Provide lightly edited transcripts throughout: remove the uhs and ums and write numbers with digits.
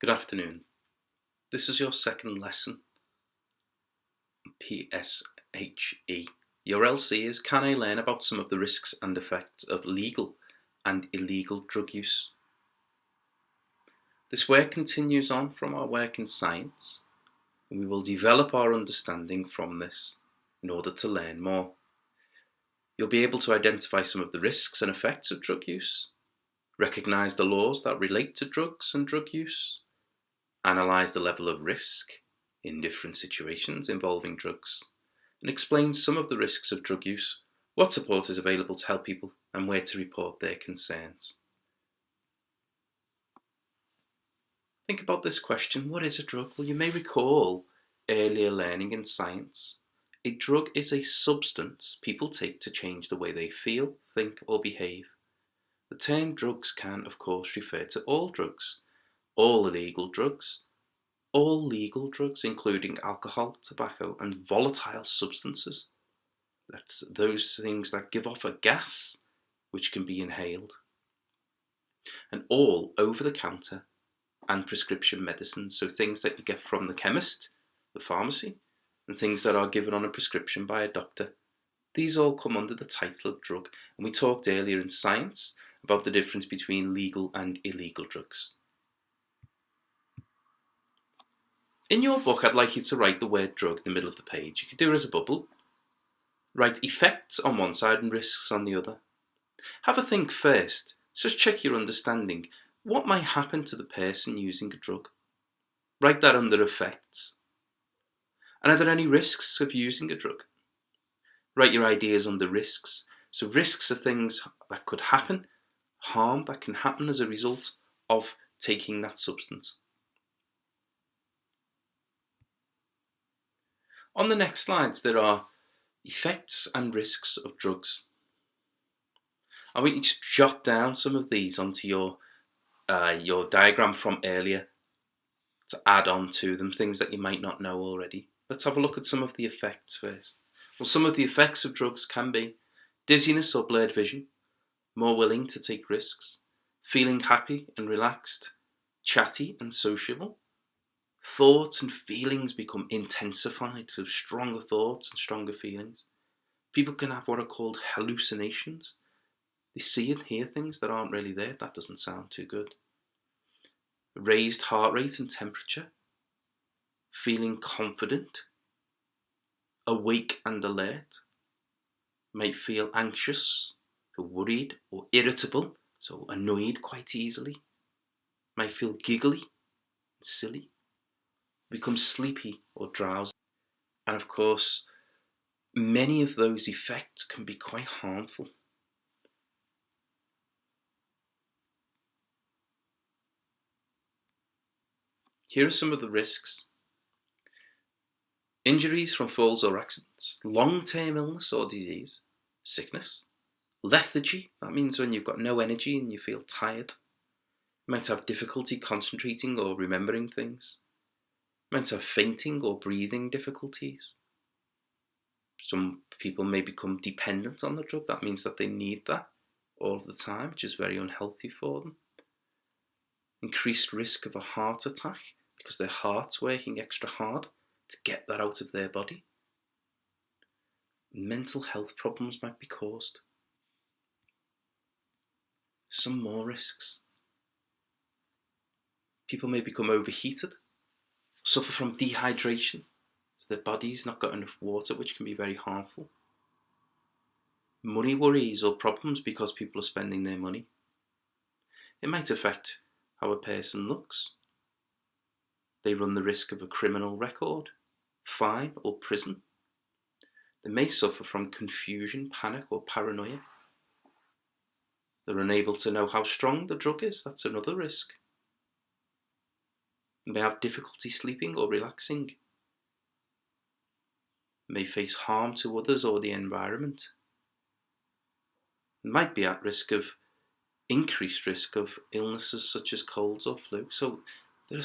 Good afternoon. This is your second lesson, PSHE. Your LC is Can I learn about some of the risks and effects of legal and illegal drug use? This work continues on from our work in science, and we will develop our understanding from this in order to learn more. You'll be able to identify some of the risks and effects of drug use, recognise the laws that relate to drugs and drug use, analyse the level of risk in different situations involving drugs, and explain some of the risks of drug use, what support is available to help people, and where to report their concerns. Think about this question: what is a drug? Well, you may recall earlier learning in science. A drug is a substance people take to change the way they feel, think, or behave. The term drugs can, of course, refer to all drugs, all illegal drugs, all legal drugs, including alcohol, tobacco, and volatile substances. That's those things that give off a gas which can be inhaled. And all over-the-counter and prescription medicines, so things that you get from the chemist, the pharmacy, and things that are given on a prescription by a doctor. These all come under the title of drug, and we talked earlier in science about the difference between legal and illegal drugs. In your book, I'd like you to write the word drug in the middle of the page. You could do it as a bubble. Write effects on one side and risks on the other. Have a think first. Just check your understanding. What might happen to the person using a drug? Write that under effects. And are there any risks of using a drug? Write your ideas under risks. So risks are things that could happen, harm that can happen as a result of taking that substance. On the next slides, there are effects and risks of drugs. I want you to jot down some of these onto your diagram from earlier to add on to them, things that you might not know already. Let's have a look at some of the effects first. Well, some of the effects of drugs can be dizziness or blurred vision, more willing to take risks, feeling happy and relaxed, chatty and sociable. Thoughts and feelings become intensified, so stronger thoughts and stronger feelings. People can have what are called hallucinations. They see and hear things that aren't really there. That doesn't sound too good. Raised heart rate and temperature. Feeling confident. Awake and alert. Might feel anxious, or worried, or irritable, so annoyed quite easily. Might feel giggly and silly. Become sleepy or drowsy. And of course, many of those effects can be quite harmful. Here are some of the risks. Injuries from falls or accidents, long-term illness or disease, sickness, lethargy, that means when you've got no energy and you feel tired. You might have difficulty concentrating or remembering things. You might have fainting or breathing difficulties. Some people may become dependent on the drug. That means that they need that all of the time, which is very unhealthy for them. Increased risk of a heart attack because their heart's working extra hard to get that out of their body. Mental health problems might be caused. Some more risks. People may become overheated, suffer from dehydration, so their body's not got enough water, which can be very harmful. Money worries or problems because people are spending their money. It might affect how a person looks. They run the risk of a criminal record, fine, or prison. They may suffer from confusion, panic, or paranoia. They're unable to know how strong the drug is. That's another risk. They may have difficulty sleeping or relaxing. May face harm to others or the environment. They might be at risk of increased risk of illnesses such as colds or flu. So there are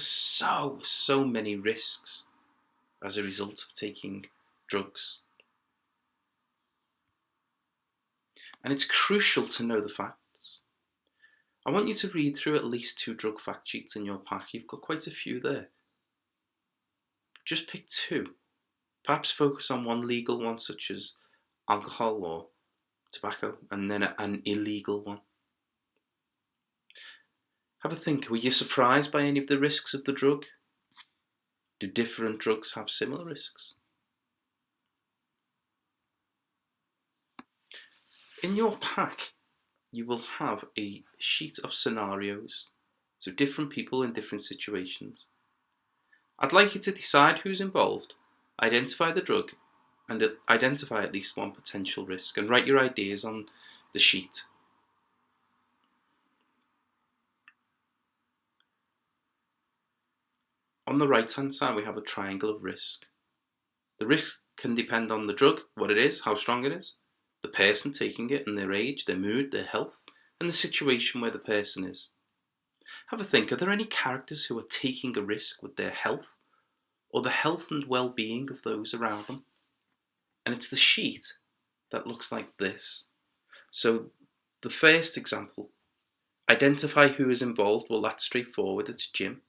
so many risks as a result of taking drugs. And it's crucial to know the facts. I want you to read through at least 2 drug fact sheets in your pack. You've got quite a few there. Just pick 2. Perhaps focus on one legal one, such as alcohol or tobacco, and then an illegal one. Have a think. Were you surprised by any of the risks of the drug? Do different drugs have similar risks? In your pack, you will have a sheet of scenarios, so different people in different situations. I'd like you to decide who's involved, identify the drug, and identify at least one potential risk, and write your ideas on the sheet. On the right hand side, we have a triangle of risk. The risk can depend on the drug, what it is, how strong it is, the person taking it and their age, their mood, their health, and the situation where the person is. Have a think, are there any characters who are taking a risk with their health or the health and well-being of those around them? And it's the sheet that looks like this. So the first example, identify who is involved. Well, that's straightforward, it's Jim.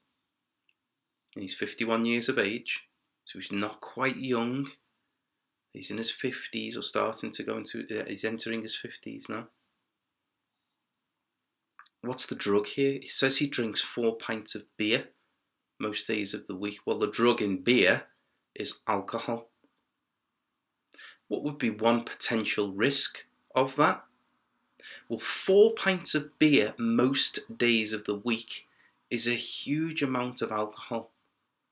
And he's 51 years of age, so he's not quite young. He's in his 50s or starting to go into, he's entering his 50s now. What's the drug here? It says he drinks 4 pints of beer most days of the week. Well, the drug in beer is alcohol. What would be one potential risk of that? Well, 4 pints of beer most days of the week is a huge amount of alcohol.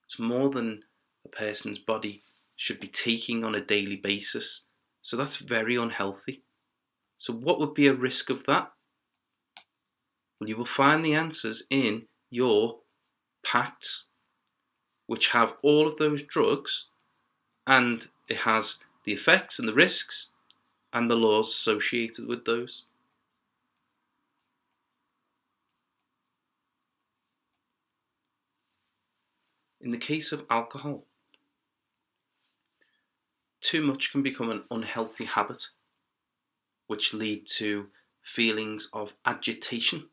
It's more than a person's body should be taking on a daily basis. So that's very unhealthy. So what would be a risk of that? Well, you will find the answers in your packs, which have all of those drugs, and it has the effects and the risks and the laws associated with those. In the case of alcohol, too much can become an unhealthy habit, which lead to feelings of agitation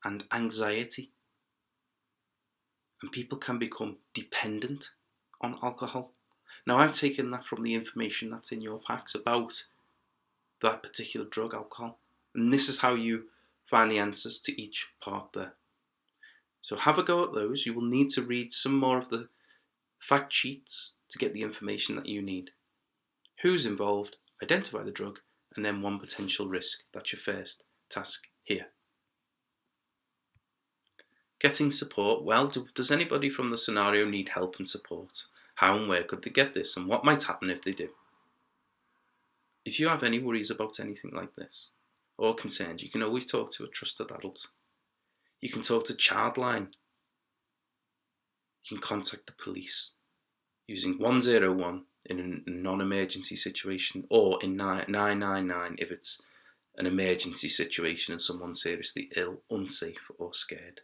and anxiety. And people can become dependent on alcohol. Now, I've taken that from the information that's in your packs about that particular drug, alcohol. And this is how you find the answers to each part there. So have a go at those. You will need to read some more of the fact sheets to get the information that you need. Who's involved, identify the drug, and then one potential risk. That's your first task here. Getting support. Well, does anybody from the scenario need help and support? How and where could they get this, and what might happen if they do? If you have any worries about anything like this, or concerns, you can always talk to a trusted adult. You can talk to Childline. You can contact the police using 101 in a non-emergency situation, or in 999 if it's an emergency situation and someone's seriously ill, unsafe or scared.